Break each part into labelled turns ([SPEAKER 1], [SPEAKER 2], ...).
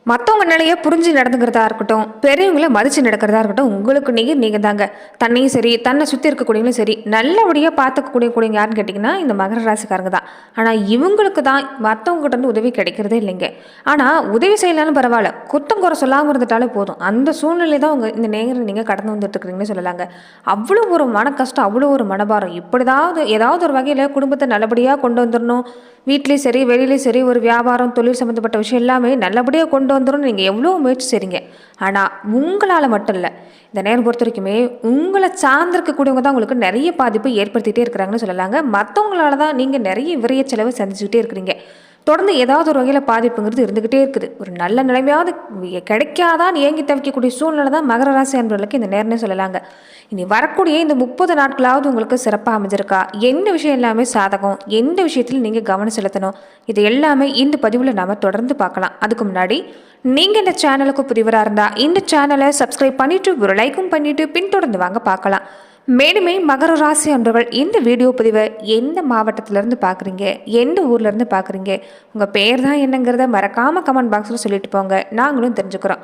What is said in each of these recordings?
[SPEAKER 1] மற்றவங்க நிலையை புரிஞ்சு நடந்துக்கிறதா இருக்கட்டும், பெரியவங்கள மதிச்சு நடக்கிறதா இருக்கட்டும், உங்களுக்கு நீங்க தாங்க. தன்னையும் சரி, தன்னை சுற்றி இருக்கக்கூடியவங்களும் சரி, நல்லபடியாக பார்த்துக்கக்கூடியவங்க யாருன்னு கேட்டிங்கன்னா, இந்த மகர ராசிக்காரங்க தான். ஆனால் இவங்களுக்கு தான் மற்றவங்ககிட்ட இருந்து உதவி கிடைக்கிறதே இல்லைங்க. ஆனால் உதவி செய்யலாலும் பரவாயில்ல, குத்தம் குறை சொல்லாமல் இருந்துட்டாலே போதும். அந்த சூழ்நிலை தான் உங்கள் இந்த நேரம் நீங்கள் கடந்து வந்துட்டு இருக்கிறீங்கன்னு சொல்லலாங்க. அவ்வளோ ஒரு மன கஷ்டம், அவ்வளோ ஒரு மனபாரம். இப்படிதாவது ஏதாவது ஒரு வகையில் குடும்பத்தை நல்லபடியாக கொண்டு வந்துடணும். வீட்லேயும் சரி, வெளியிலையும் சரி, ஒரு வியாபாரம், தொழில் சம்மந்தப்பட்ட விஷயம் எல்லாமே நல்லபடியாக கொண்டு வந்துடும் நீங்கள் எவ்வளோ முயற்சி செய்கிறீங்க. ஆனால் உங்களால் மட்டும் இல்லை, இந்த நேரம் பொறுத்த வரைக்குமே உங்களை சார்ந்திருக்கக்கூடியவங்க தான் உங்களுக்கு நிறைய பாதிப்பை ஏற்படுத்திகிட்டே இருக்கிறாங்கன்னு சொல்லலாங்க. மற்றவங்களால தான் நீங்கள் நிறைய விரைய செலவு செஞ்சுக்கிட்டே இருக்கிறீங்க. தொடர்ந்து ஏதாவது ஒரு வகையில் பாதிப்புங்கிறது இருந்துக்கிட்டே இருக்குது. ஒரு நல்ல நிலைமையாவது கிடைக்காதான் ஏங்கி தவிக்கக்கூடிய சூழ்நிலை தான் மகர ராசி அன்பர்களுக்கு இந்த நேரம்னே சொல்லலாங்க. இனி வரக்கூடிய இந்த 30 நாட்களாவது உங்களுக்கு சிறப்பாக அமைஞ்சிருக்கா? எந்த விஷயம் எல்லாமே சாதகம், எந்த விஷயத்தில் நீங்கள் கவனம் செலுத்தணும், இது எல்லாமே இந்த பதிவில் நாம் தொடர்ந்து பார்க்கலாம். அதுக்கு முன்னாடி நீங்கள் இந்த சேனலுக்கு புதிவராக இருந்தால் இந்த சேனலை சப்ஸ்கிரைப் பண்ணிவிட்டு ஒரு லைக்கும் பண்ணிவிட்டு பின்தொடர்ந்து வாங்க பார்க்கலாம். மேலுமே மகர ராசி அன்பர்கள் இந்த வீடியோ பதிவை எந்த மாவட்டத்திலேருந்து பார்க்குறீங்க, எந்த ஊர்லேருந்து பார்க்குறீங்க, உங்கள் பேர் தான் என்னங்கிறத மறக்காமல் கமெண்ட் பாக்ஸில் சொல்லிட்டு போங்க, நாங்களும் தெரிஞ்சுக்கிறோம்.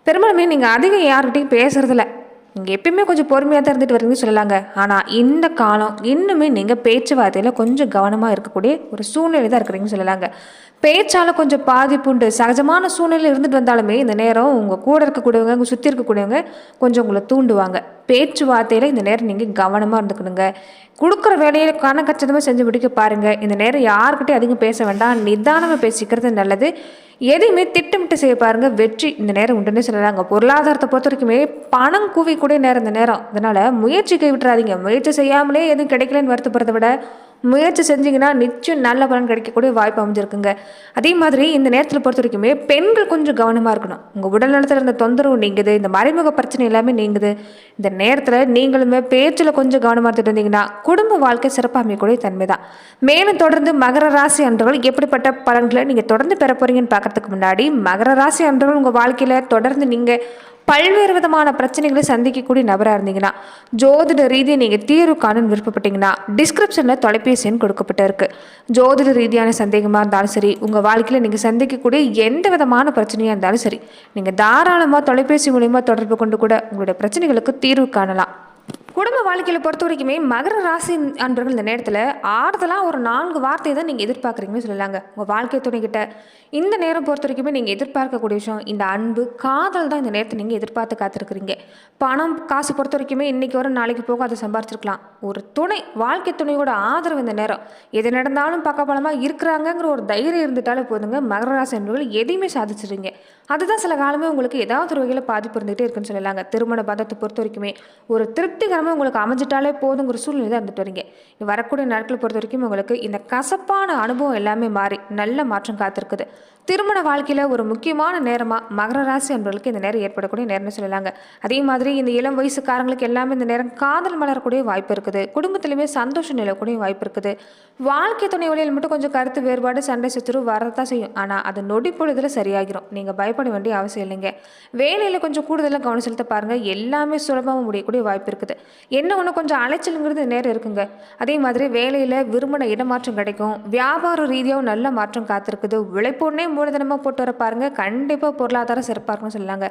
[SPEAKER 1] பெரும்பாலுமே நீங்கள் அதிகம் யார்கிட்டையும் பேசுகிறதில்ல, நீங்கள் எப்பயுமே கொஞ்சம் பொறுமையாக தான் இருந்துட்டு வரீங்கன்னு சொல்லலாங்க. ஆனால் இந்த காலம் இன்னுமே நீங்கள் பேச்சுவார்த்தையில் கொஞ்சம் கவனமாக இருக்கக்கூடிய ஒரு சூழ்நிலை தான் இருக்கிறீங்கன்னு சொல்லலாங்க. பேச்சால் கொஞ்சம் பாதிப்பு உண்டு. சகஜமான சூழ்நிலை இருந்துட்டு வந்தாலுமே இந்த நேரம் உங்கள் கூட இருக்கக்கூடியவங்க, உங்கள் சுற்றி இருக்கக்கூடியவங்க கொஞ்சம் உங்களை தூண்டுவாங்க. பேச்சுவார்த்தையில் இந்த நேரம் நீங்கள் கவனமாக இருந்துக்கணுங்க. கொடுக்குற வேலையை கணக்கச்சிதமாக செஞ்சு முடிக்க பாருங்கள். இந்த நேரம் யாருக்கிட்டையும் அதிகம் பேச வேண்டாம், நிதானமாக பேசிக்கிறது நல்லது. எதையுமே திட்டமிட்டு செய்ய பாருங்கள், வெற்றி இந்த நேரம் உண்டுன்னு சொல்லலாங்க. பொருளாதாரத்தை பொறுத்த வரைக்குமே பணம் கூவிக்கூடிய நேரம் இந்த நேரம். அதனால் முயற்சி கைவிட்டுறாதீங்க. முயற்சி செய்யாமலே எதுவும் கிடைக்கலன்னு வருத்தப்படுறத விட முயற்சி செஞ்சிங்கன்னா நிச்சயம் நல்ல பலன் கிடைக்கக்கூடிய வாய்ப்பு அமைஞ்சிருக்குங்க. அதே மாதிரி இந்த நேரத்தில் பொறுத்த வரைக்குமே பெண்கள் கொஞ்சம் கவனமாக இருக்கணும். உங்கள் உடல் நலத்தில் இருந்த தொந்தரவு நீங்குது, இந்த மறைமுக பிரச்சனை எல்லாமே நீங்குது. இந்த நேரத்தில் நீங்களுமே பேச்சில் கொஞ்சம் கவனமாக எடுத்துகிட்டு வந்தீங்கன்னா குடும்ப வாழ்க்கை சிறப்பாக அமையக்கூடிய தன்மை தான். மேலும் தொடர்ந்து மகர ராசி அன்பர்கள் எப்படிப்பட்ட பலன்களை நீங்கள் தொடர்ந்து பெற போகிறீங்கன்னு பார்க்கறதுக்கு முன்னாடி, மகர ராசி அன்பர்கள் உங்கள் வாழ்க்கையில் தொடர்ந்து நீங்கள் பல்வேறு விதமான பிரச்சனைகளை சந்திக்கக்கூடிய நபராக இருந்தீங்கன்னா, ஜோதிட ரீதியை நீங்கள் தீர்வு காண விருப்பப்பட்டீங்கன்னா டிஸ்கிரிப்ஷனில் தொலைபேசி எண் கொடுக்கப்பட்டு இருக்கு. ஜோதிட ரீதியான சந்தேகமாக இருந்தாலும் சரி, உங்கள் வாழ்க்கையில் நீங்கள் சந்திக்கக்கூடிய எந்த விதமான பிரச்சனையாக இருந்தாலும் சரி, நீங்கள் தாராளமாக தொலைபேசி மூலிமா தொடர்பு கொண்டு கூட உங்களுடைய பிரச்சனைகளுக்கு தீர்வு காணலாம். குடும்ப வாழ்க்கையில் பொறுத்த வரைக்குமே மகர ராசி அன்பர்கள் இந்த நேரத்தில் ஆறுதலாக ஒரு 4 வார்த்தையை தான் நீங்கள் எதிர்பார்க்குறீங்கன்னு சொல்லலாங்க. உங்கள் வாழ்க்கை துணைக்கிட்ட இந்த நேரம் பொறுத்த வரைக்குமே நீங்கள் எதிர்பார்க்கக்கூடிய விஷயம் இந்த அன்பு, காதல் தான் இந்த நேரத்தை நீங்கள் எதிர்பார்த்து காத்திருக்கிறீங்க. பணம் காசு பொறுத்த வரைக்குமே இன்றைக்கி வரும் நாளைக்கு போக அதை சம்பாரிச்சிருக்கலாம். ஒரு துணை, வாழ்க்கை துணையோட ஆதரவு இந்த நேரம் எது நடந்தாலும் பக்கபலமாக இருக்கிறாங்கங்கிற ஒரு தைரியம் இருந்துட்டாலே போதுங்க. மகர ராசி அன்பர்கள் எதையுமே சாதிச்சிடுறீங்க. அதுதான் சில காலமே உங்களுக்கு ஏதாவது ஒரு வகையில் பாதிப்பு இருந்துகிட்டே இருக்குன்னு சொல்லலாங்க. திருமண பந்தத்தை பொறுத்த வரைக்குமே ஒரு திருப்திகரமாக உங்களுக்கு அமைஞ்சிட்டாலே போதுங்கிற சூழ்நிலை தான் இருந்துட்டு வரீங்க. வரக்கூடிய நாட்களை பொறுத்த வரைக்கும் உங்களுக்கு இந்த கசப்பான அனுபவம் எல்லாமே மாறி நல்ல மாற்றம் காத்திருக்குது. திருமண வாழ்க்கையில் ஒரு முக்கியமான நேரமாக மகர ராசி அன்பர்களுக்கு இந்த நேரம் ஏற்படக்கூடிய நேரம்னு சொல்லலாங்க. அதே மாதிரி இந்த இளம் வயசுக்காரங்களுக்கு எல்லாமே இந்த நேரம் காதல் மலரக்கூடிய வாய்ப்பு இருக்குது. குடும்பத்திலுமே சந்தோஷம் நிலக்கூடிய வாய்ப்பு இருக்குது. வாழ்க்கை துணை வழியில் மட்டும் கொஞ்சம் கருத்து வேறுபாடு, சண்டை சச்சரவு வரதான் செய்யும். ஆனால் அது நொடி பொழுதில் சரியாகிரும். நீங்கள் பயப்பட வேண்டிய அவசியம் இல்லைங்க. வேலையில் கொஞ்சம் கூடுதலாக கவனம் செலுத்த பாருங்கள். எல்லாமே சுலபமாக முடியக்கூடிய வாய்ப்பு இருக்குது. என்ன ஒன்று கொஞ்சம் அலைச்சலுங்கிறது நேரம் இருக்குங்க. அதே மாதிரி வேலையில் விரும்பின இடமாற்றம் கிடைக்கும். வியாபார ரீதியாகவும் நல்ல மாற்றம் காத்திருக்குது. உழைப்போடனே மூலதனமாக போட்டு வர பாருங்கள். கண்டிப்பாக பொருளாதாரம் சிறப்பாக இருக்குன்னு சொல்லலாங்க.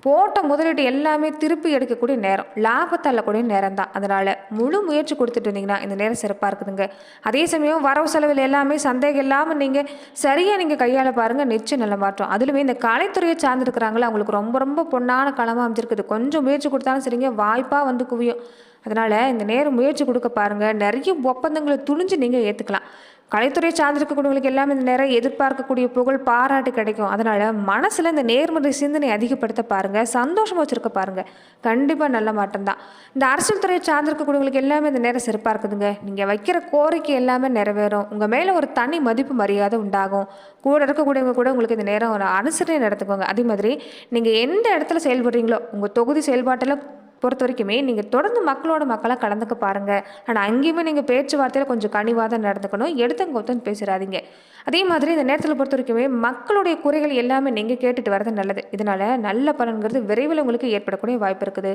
[SPEAKER 1] போட்ட முதலீடு எல்லாமே திருப்பி எடுக்கக்கூடிய நேரம், லாபத்தள்ளக்கூடிய நேரம் தான். அதனால் முழு முயற்சி கொடுத்துட்டு இருந்தீங்கன்னா இந்த நேரம் சிறப்பாக இருக்குதுங்க. அதே சமயம் வரவு செலவில் எல்லாமே சந்தேகம் இல்லாமல் நீங்கள் சரியாக நீங்கள் கையாள பாருங்கள், நிச்சயம் நல்ல மாற்றம். அதுலேயுமே இந்த கலைத்துறையை சார்ந்துருக்கிறாங்களே அவங்களுக்கு ரொம்ப ரொம்ப பொன்னான காலமாக அமைஞ்சிருக்குது. கொஞ்சம் முயற்சி கொடுத்தாலும் சரிங்க, வாய்ப்பாக வந்து குவியும். அதனால் இந்த நேரம் முயற்சி கொடுக்க பாருங்கள். நிறைய ஒப்பந்தங்களை துணிஞ்சு நீங்கள் ஏற்றுக்கலாம். கலைத்துறை சார்ந்திருக்கக்கூடியவங்களுக்கு எல்லாமே இந்த நேரம் எதிர்பார்க்கக்கூடிய புகழ், பாராட்டு கிடைக்கும். அதனால் மனசில் இந்த நேர்மறை சிந்தனை அதிகப்படுத்த பாருங்கள், சந்தோஷமாக வச்சுருக்க பாருங்கள். கண்டிப்பாக நல்ல மாற்றம் தான். இந்த அரசியல் துறையை சார்ந்திருக்கக்கூடியவங்களுக்கு எல்லாமே இந்த நேரம் சிறப்பாக இருக்குதுங்க. நீங்கள் வைக்கிற கோரிக்கை எல்லாமே நிறைவேறும். உங்கள் மேலே ஒரு தனி மதிப்பு மரியாதை உண்டாகும். கூட இருக்கக்கூடியவங்க கூட உங்களுக்கு இந்த நேரம் ஒரு அனுசரணை நடத்துக்கோங்க. அதே மாதிரி நீங்கள் எந்த இடத்துல செயல்படுறீங்களோ உங்கள் தொகுதி செயல்பாட்டில் பொறுத்த வரைக்குமே நீங்கள் தொடர்ந்து மக்களாக கலந்துக்க பாருங்கள். ஆனால் அங்கேயுமே நீங்கள் பேச்சுவார்த்தையில் கொஞ்சம் கனிவாக தான் நடந்துக்கணும். எடுத்தங்கொத்தன்னு பேசுகிறாதீங்க. அதே மாதிரி இந்த நேரத்தில் பொறுத்த வரைக்குமே மக்களுடைய குறைகள் எல்லாமே நீங்கள் கேட்டுட்டு வரது நல்லது. இதனால் நல்ல பலன்கிறது விரைவில் உங்களுக்கு ஏற்படக்கூடிய வாய்ப்பு இருக்குது.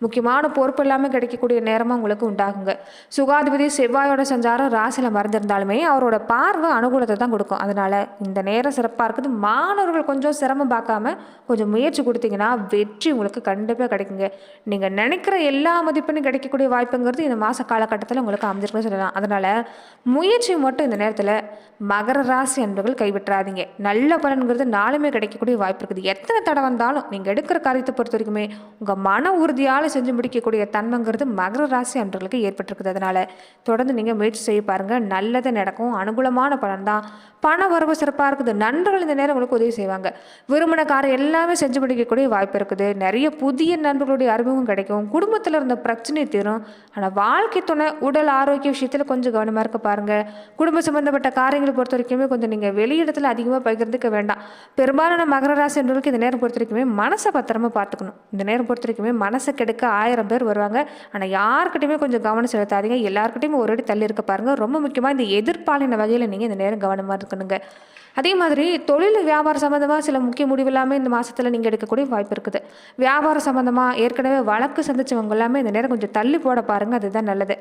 [SPEAKER 1] முக்கியமான பொறுப்பு எல்லாமே கிடைக்கக்கூடிய நேரமாக உங்களுக்கு உண்டாகுங்க. சுகாதிபதி செவ்வாயோட சஞ்சாரம் ராசியில் மறந்திருந்தாலுமே அவரோட பார்வை அனுகூலத்தை தான் கொடுக்கும். அதனால் இந்த நேரம் சிறப்பாக இருக்குது. மாணவர்கள் கொஞ்சம் சிரமம் பார்க்காம கொஞ்சம் முயற்சி கொடுத்தீங்கன்னா வெற்றி உங்களுக்கு கண்டிப்பாக கிடைக்குங்க. நீங்கள் நினைக்கிற எல்லா மதிப்பெண்ணும் கிடைக்கக்கூடிய வாய்ப்புங்கிறது இந்த மாத காலகட்டத்தில் உங்களுக்கு அமைஞ்சிருக்குன்னு சொல்லலாம். அதனால் முயற்சி மட்டும் இந்த நேரத்தில் மகர ராசி அன்பர்கள் கைவிட்டுறாதீங்க. நல்ல பலன்கிறது நாளுமே கிடைக்கக்கூடிய வாய்ப்பு இருக்குது. எத்தனை தடை வந்தாலும் நீங்கள் எடுக்கிற காரியத்தை பொறுத்த வரைக்குமே உங்கள் மன உறுதியால் செஞ்சு முடிக்கக்கூடிய தன்மைங்கிறது மகர ராசி அன்பர்களுக்கு ஏற்பட்டிருக்குது. அதனால் தொடர்ந்து நீங்கள் முயற்சி செய்ய பாருங்கள். நல்லது நடக்கும். அனுகூலமான பலன் தான். பண வரவு சிறப்பாக இருக்குது. நண்பர்கள் இந்த நேரம் உங்களுக்கு உதவி செய்வாங்க. விரும்பின காரம் எல்லாமே செஞ்சு முடிக்கக்கூடிய வாய்ப்பு இருக்குது. நிறைய புதிய நண்பர்களுடைய அறிமுகம் கிடைக்கும். குடும்பத்தில் இருந்த பிரச்சனை தீரும். ஆனால் வாழ்க்கை துணை உடல் ஆரோக்கிய விஷயத்தில் கொஞ்சம் கவனமாக இருக்க பாருங்கள். குடும்ப சம்பந்தப்பட்ட காரியங்களை பொறுத்த வரைக்குமே கொஞ்சம் நீங்கள் வெளியிடத்தில் அதிகமாக பகிர்ந்துக்க வேண்டாம். பெரும்பாலான மகர ராசி என்பவர்களுக்கு இந்த நேரம் பொறுத்த வரைக்குமே மனசை பத்திரமா பார்த்துக்கணும். இந்த நேரம் பொறுத்த வரைக்குமே மனசை கெடுக்க 1000 பேர் வருவாங்க. ஆனால் யாருக்கிட்டையுமே கொஞ்சம் கவனம் செலுத்தாதீங்க. எல்லாருக்கிட்டையுமே ஒரு அடி தள்ளி இருக்க பாருங்கள். ரொம்ப முக்கியமாக இந்த எதிர்ப்பாலின வகையில் நீங்கள் இந்த நேரம் கவனமாக இருக்கணுங்க. அதே மாதிரி தொழில் வியாபாரம் சம்மந்தமாக சில முக்கிய முடிவு எல்லாமே இந்த மாதத்தில் நீங்கள் எடுக்கக்கூடிய வாய்ப்பு இருக்குது. வியாபாரம் சம்மந்தமாக ஏற்கனவே வழக்கு சந்திச்சவங்க எல்லாமே இந்த நேரம் கொஞ்சம் தள்ளி போட பாருங்கள். அதுதான் நல்லது.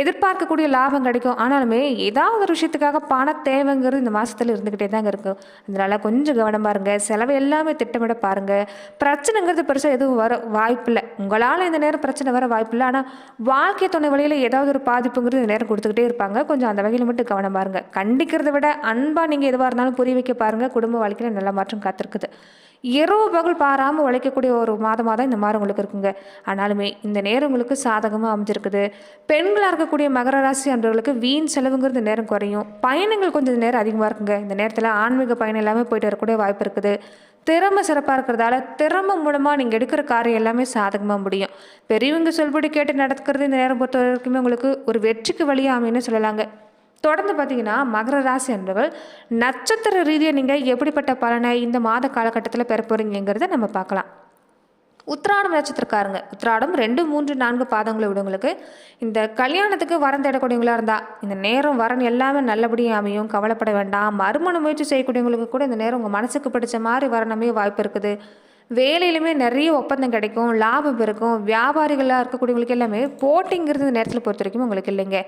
[SPEAKER 1] எதிர்பார்க்கக்கூடிய லாபம் கிடைக்கும். ஆனாலுமே ஏதாவது ஒரு விஷயத்துக்காக பண தேவைங்கிறது இந்த மாதத்தில் இருந்துக்கிட்டே தாங்க இருக்கும். அதனால் கொஞ்சம் கவனமாக இருங்க. செலவு எல்லாமே திட்டமிட பாருங்கள். பிரச்சனைங்கிறது பெருசாக எதுவும் வர வாய்ப்பில்லை. உங்களால் இந்த நேரம் பிரச்சனை வர வாய்ப்பில்லை. ஆனால் வாழ்க்கை துணை வழியில் ஏதாவது ஒரு பாதிப்புங்கிறது இந்த நேரம் கொடுத்துக்கிட்டே இருப்பாங்க. கொஞ்சம் அந்த வகையில் மட்டும் கவனமாக இருங்க. கண்டிக்கிறத விட அன்பாக நீங்கள் எதுவாக இருந்தாலும் புரிய வைக்க பாருங்கள். குடும்ப வாழ்க்கையில் நல்ல மாற்றம் காத்திருக்குது. இரவு பகல் பாராமல் உழைக்கக்கூடிய ஒரு மாதமாக தான் இந்த மாதிரி உங்களுக்கு இருக்குங்க. ஆனாலுமே இந்த நேரம் உங்களுக்கு சாதகமாக அமைஞ்சிருக்குது. பெண்களாக இருக்கக்கூடிய மகர ராசி அன்றவர்களுக்கு வீண் செலவுங்கிறது நேரம் குறையும். பயணங்கள் கொஞ்சம் நேரம் அதிகமாக இருக்குங்க. இந்த நேரத்தில் ஆன்மீக பயணம் எல்லாமே போயிட்டு வரக்கூடிய வாய்ப்பு இருக்குது. திறமை சிறப்பாக இருக்கிறதால திறமை மூலமாக நீங்கள் எடுக்கிற காரியம் எல்லாமே சாதகமாக முடியும். பெரியவங்க சொல்படி கேட்டு நடக்கிறது இந்த நேரம் பொறுத்த வரைக்குமே உங்களுக்கு ஒரு வெற்றிக்கு வழியாக அமைன்னு சொல்லலாங்க. தொடர்ந்து பார்த்தீங்கன்னா மகர ராசி அன்பர்கள் நட்சத்திர ரீதியாக நீங்கள் எப்படிப்பட்ட பலனை இந்த மாத காலகட்டத்தில் பெற போகிறீங்கிறத நம்ம பார்க்கலாம். உத்திராடம் நட்சத்திரக்காரங்க, உத்திராடம் 2, 3, 4 பாதங்களை விடுங்களுக்கு இந்த கல்யாணத்துக்கு வரம் தேடக்கூடியவங்களா இருந்தால் இந்த நேரம் வரன் எல்லாமே நல்லபடியாக அமையும். கவலைப்பட வேண்டாம். மறுமண முயற்சி செய்யக்கூடியவங்களுக்கு கூட இந்த நேரம் உங்கள் மனசுக்கு பிடிச்ச மாதிரி வரணுமே வாய்ப்பு இருக்குது. வேலையிலுமே நிறைய ஒப்பந்தம் கிடைக்கும். லாபம் இருக்கும். வியாபாரிகளாக இருக்கக்கூடியவங்களுக்கு எல்லாமே போட்டிங்கிறது இந்த நேரத்தில் பொறுத்த வரைக்கும் உங்களுக்கு இல்லைங்க.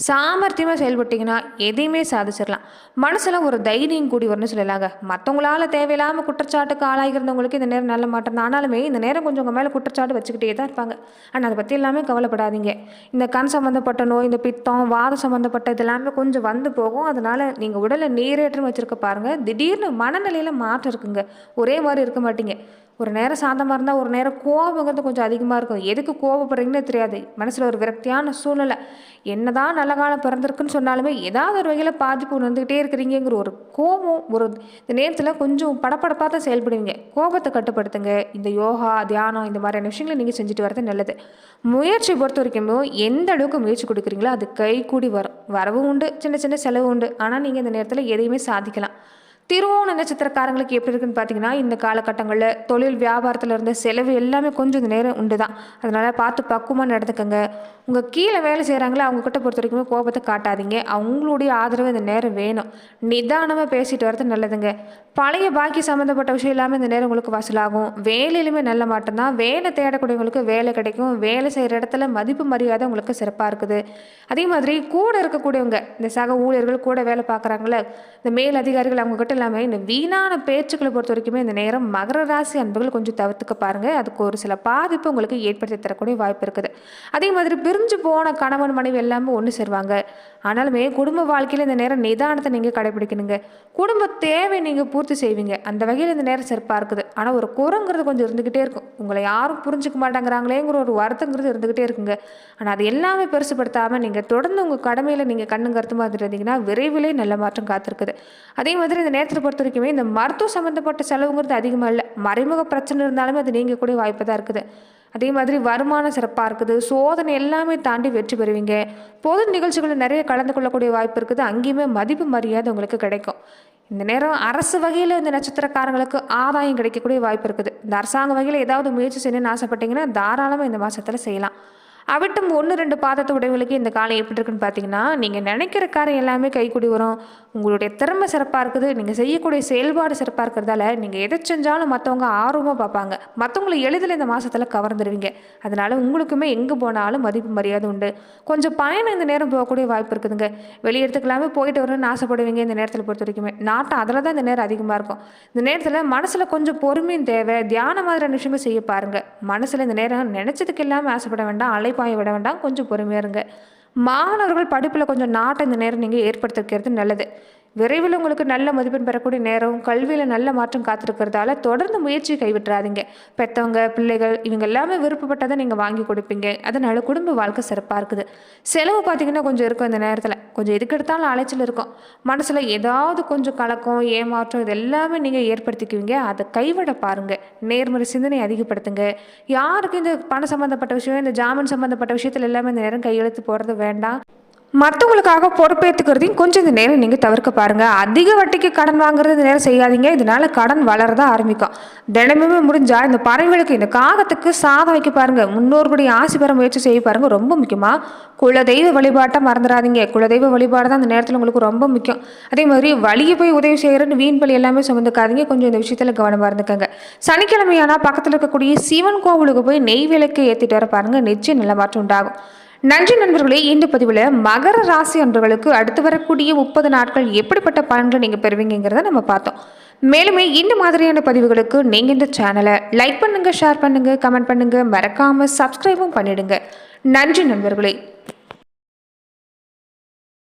[SPEAKER 1] சாமர்த்தியமாக செயல்பட்டிங்கன்னா எதையுமே சாதிச்சிடலாம். மனசில் ஒரு தைரியம் கூடி வரணும்னு சொல்லலாங்க. மற்றவங்களால தேவையில்லாமல் குற்றச்சாட்டுக்கு ஆளாகிருந்தவங்களுக்கு இந்த நேரம் நல்ல மாற்றம் தான். ஆனாலுமே இந்த நேரம் கொஞ்சம் உங்கள் மேலே குற்றச்சாட்டு வச்சுக்கிட்டே தான் இருப்பாங்க. ஆனால் அதை பற்றி எல்லாமே கவலைப்படாதீங்க. இந்த கண் சம்மந்தப்பட்ட நோய், இந்த பித்தம், வாதம் சம்மந்தப்பட்ட இது எல்லாமே கொஞ்சம் வந்து போகும். அதனால் நீங்கள் உடலை நீரேற்றம் வச்சுருக்க பாருங்கள். திடீர்னு மனநிலையில் மாற்றம் இருக்குங்க. ஒரே மாதிரி இருக்க மாட்டீங்க. ஒரு நேரம் சாந்தமாக இருந்தால் ஒரு நேரம் கோபங்கிறது கொஞ்சம் அதிகமாக இருக்கும். எதுக்கு கோபப்படுறீங்கன்னே தெரியாது. மனசில் ஒரு விரக்தியான சூழ்நிலை. என்னதான் நல்ல காலம் பிறந்திருக்குன்னு சொன்னாலுமே ஏதாவது ஒரு வகையில் பாதிப்பு வந்துக்கிட்டே இருக்கிறீங்கிற ஒரு கோபம். ஒரு இந்த நேரத்தில் கொஞ்சம் படப்படப்பாக தான் செயல்படுவீங்க. கோபத்தை கட்டுப்படுத்துங்க. இந்த யோகா, தியானம் இந்த மாதிரியான விஷயங்களை நீங்கள் செஞ்சுட்டு வரது நல்லது. முயற்சி பொறுத்த வரைக்கும் எந்த அளவுக்கு முயற்சி கொடுக்குறீங்களோ அது கை கூடி வரும். வரவு உண்டு, சின்ன சின்ன செலவு உண்டு. ஆனால் நீங்கள் இந்த நேரத்தில் எதையுமே சாதிக்கலாம். திருவோண நட்சத்திரக்காரங்களுக்கு எப்படி இருக்குன்னு பார்த்தீங்கன்னா இந்த காலகட்டங்களில் தொழில் வியாபாரத்தில் இருந்த செலவு எல்லாமே கொஞ்சம் இந்த நேரம் உண்டு தான். அதனால் பார்த்து பக்குவமாக நடந்துக்கங்க. உங்கள் கீழே வேலை செய்கிறாங்களே அவங்கக்கிட்ட பொறுத்த வரைக்குமே கோபத்தை காட்டாதீங்க. அவங்களுடைய ஆதரவு இந்த நேரம் வேணும். நிதானமாக பேசிட்டு வரது நல்லதுங்க. பழைய பாக்கி சம்மந்தப்பட்ட விஷயம் எல்லாமே இந்த நேரம் உங்களுக்கு வசூலாகும். வேலையிலுமே நல்ல மாற்றம் தான். வேலை தேடக்கூடியவங்களுக்கு வேலை கிடைக்கும். வேலை செய்கிற இடத்துல மதிப்பு மரியாதை உங்களுக்கு சிறப்பாக இருக்குது. அதே மாதிரி கூட இருக்கக்கூடியவங்க, இந்த சக ஊழியர்கள் கூட வேலை பார்க்குறாங்களே இந்த மேல் அதிகாரிகள் அவங்கக்கிட்ட எல்லாமே இந்த வீணான பேச்சுக்களை பொறுத்த வரைக்குமே இந்த நேரம் மகர ராசி அன்பர்கள் கொஞ்சம் தவிர்த்துக்க பாருங்கள். அதுக்கு ஒரு சில பாதிப்பு உங்களுக்கு ஏற்படுத்தி தரக்கூடிய வாய்ப்பு இருக்குது. அதே மாதிரி பிரிஞ்சு போன கணவன் மனைவி எல்லாமே ஒன்று சேருவாங்க. ஆனாலுமே குடும்ப வாழ்க்கையில் இந்த நேரம் நிதானத்தை நீங்கள் கடைபிடிக்கணுங்க. குடும்ப தேவை நீங்கள் பூர்த்தி செய்வீங்க. அந்த வகையில் இந்த நேரம் சிறப்பாக இருக்குது. ஆனால் ஒரு குறங்கிறது கொஞ்சம் இருந்துக்கிட்டே இருக்கும். உங்களை யாரும் புரிஞ்சுக்க மாட்டேங்கிறாங்களேங்கிற ஒரு வருத்தங்கிறது இருந்துக்கிட்டே இருக்குங்க. ஆனால் அது எல்லாமே பெருசுப்படுத்தாமல் நீங்கள் தொடர்ந்து உங்கள் கடமையில் நீங்கள் கண்ணு கருத்துமாக இருந்தீங்கன்னா விரைவிலே நல்ல மாற்றம் காத்திருக்குது. அதே மாதிரி இந்த நேரத்தில் பொறுத்த வரைக்குமே இந்த மருத்துவ சம்மந்தப்பட்ட செலவுங்கிறது அதிகமாக இல்லை. மறைமுக பிரச்சனை இருந்தாலுமே அது நீங்கள் கூட வாய்ப்பு தான் இருக்குது. அதே மாதிரி வருமானம் சிறப்பாக இருக்குது. சோதனை எல்லாமே தாண்டி வெற்றி பெறுவீங்க. பொது நிகழ்ச்சிகளில் நிறைய கலந்து கொள்ளக்கூடிய வாய்ப்பு இருக்குது. அங்கேயுமே மதிப்பு மரியாதை உங்களுக்கு கிடைக்கும். இந்த நேரம் அரசு வகையில் இந்த நட்சத்திரக்காரங்களுக்கு ஆதாயம் கிடைக்கக்கூடிய வாய்ப்பு இருக்குது. இந்த அரசாங்க வகையில் ஏதாவது முயற்சி செய்யணும்னு ஆசைப்பட்டீங்கன்னா தாராளமாக இந்த மாதத்தில் செய்யலாம். அவிட்டும் 1, 2 பாதத்தை உடையவங்களுக்கு இந்த காலம் எப்படி இருக்குன்னு பார்த்தீங்கன்னா, நீங்கள் நினைக்கிற காரியம் எல்லாமே கைக்கூடி வரும். உங்களுடைய திறமை சிறப்பாக இருக்குது. நீங்கள் செய்யக்கூடிய செயல்பாடு சிறப்பாக இருக்கிறதால, நீங்கள் எதை செஞ்சாலும் மற்றவங்க ஆர்வமாக பார்ப்பாங்க. மற்றவங்களை எளிதில் இந்த மாதத்தில் கவர்ந்துருவீங்க. அதனால் உங்களுக்குமே எங்கே போனாலும் மதிப்பு மரியாதை உண்டு. கொஞ்சம் பயணம் இந்த நேரம் போகக்கூடிய வாய்ப்பு இருக்குதுங்க. வெளியிடத்துக்கெல்லாமே போயிட்டு வரணும்னு ஆசைப்படுவீங்க இந்த நேரத்தில் பொறுத்த வரைக்குமே. நாட்டம் அதில் தான் இந்த நேரம் அதிகமாக இருக்கும். இந்த நேரத்தில் மனசில் கொஞ்சம் பொறுமையும் தேவை. தியான மாதிரியான விஷயங்கள் செய்ய பாருங்கள். மனசில் இந்த நேரம் நினச்சதுக்கு எல்லாமே ஆசைப்பட வேண்டாம், அலைப்பாய விட வேண்டாம், கொஞ்சம் பொறுமையாக இருங்க. மாணவர்கள் படிப்பில் கொஞ்சம் நாட்டம் இந்த நேரம் நீங்கள் ஏற்படுத்திக்கிறது நல்லது. விரைவில் உங்களுக்கு நல்ல மதிப்பெண் பெறக்கூடிய நேரம், கல்வியில் நல்ல மாற்றம் காத்திருக்கிறதால தொடர்ந்து முயற்சியை கைவிட்டுறாதீங்க. பெற்றவங்க, பிள்ளைகள் இவங்க எல்லாமே விருப்பப்பட்டதை நீங்கள் வாங்கி கொடுப்பீங்க. அதனால குடும்ப வாழ்க்கை சிறப்பாக இருக்குது. செலவு பார்த்தீங்கன்னா கொஞ்சம் இருக்கும் இந்த நேரத்தில். கொஞ்சம் எதுக்கு எடுத்தாலும் அலைச்சல் இருக்கும். மனசில் ஏதாவது கொஞ்சம் கலக்கம், ஏமாற்றம் இது எல்லாமே நீங்கள் ஏற்படுத்திக்குவீங்க. அதை கைவிட பாருங்கள். நேர்மறை சிந்தனை அதிகப்படுத்துங்க. யாருக்கு இந்த பணம் சம்மந்தப்பட்ட விஷயம், இந்த ஜாமீன் சம்மந்தப்பட்ட விஷயத்தில் எல்லாமே இந்த நேரம் கையெழுத்து போடுறது வேண்டாம். மற்றவங்களுக்காக பொறுப்பேற்றுக்கிறதையும் கொஞ்சம் இந்த நேரம் நீங்கள் தவிர்க்க பாருங்கள். அதிக வட்டிக்கு கடன் வாங்குறது இந்த நேரம் செய்யாதீங்க. இதனால் கடன் வளரதான் ஆரம்பிக்கும். தினமுமே முடிஞ்சால் இந்த பறவைகளுக்கு, இந்த காகத்துக்கு சாதம் வைக்க பாருங்கள். முன்னோர்களுடைய ஆசி பெற முயற்சி செய்ய பாருங்கள். ரொம்ப முக்கியமாக குலதெய்வ வழிபாட்டை மறந்துடாதீங்க. குலதெய்வ வழிபாடு தான் அந்த நேரத்தில் உங்களுக்கு ரொம்ப முக்கியம். அதே மாதிரி வழியை போய் உதவி செய்கிறன்னு வீண் பலி எல்லாமே சுமந்துக்காதீங்க. கொஞ்சம் இந்த விஷயத்தில் கவனமாக இருந்துக்கங்க. சனிக்கிழமையானா பக்கத்தில் இருக்கக்கூடிய சிவன் கோவிலுக்கு போய் நெய் விளக்கு ஏற்றிட்டு வர பாருங்கள். நிச்சயம் நல்ல மாற்றம் உண்டாகும். நன்றி நண்பர்களே. இந்த பதிவில் மகர ராசி அன்பர்களுக்கு அடுத்து வரக்கூடிய 30 நாட்கள் எப்படிப்பட்ட பலன்கள் நீங்கள் பெறுவீங்கிறத நம்ம பார்த்தோம். மேலுமே இந்த மாதிரியான பதிவுகளுக்கு நீங்கள் இந்த சேனலை லைக் பண்ணுங்கள், ஷேர் பண்ணுங்கள், கமெண்ட் பண்ணுங்கள், மறக்காமல் சப்ஸ்கிரைபும் பண்ணிடுங்க. நன்றி நண்பர்களே.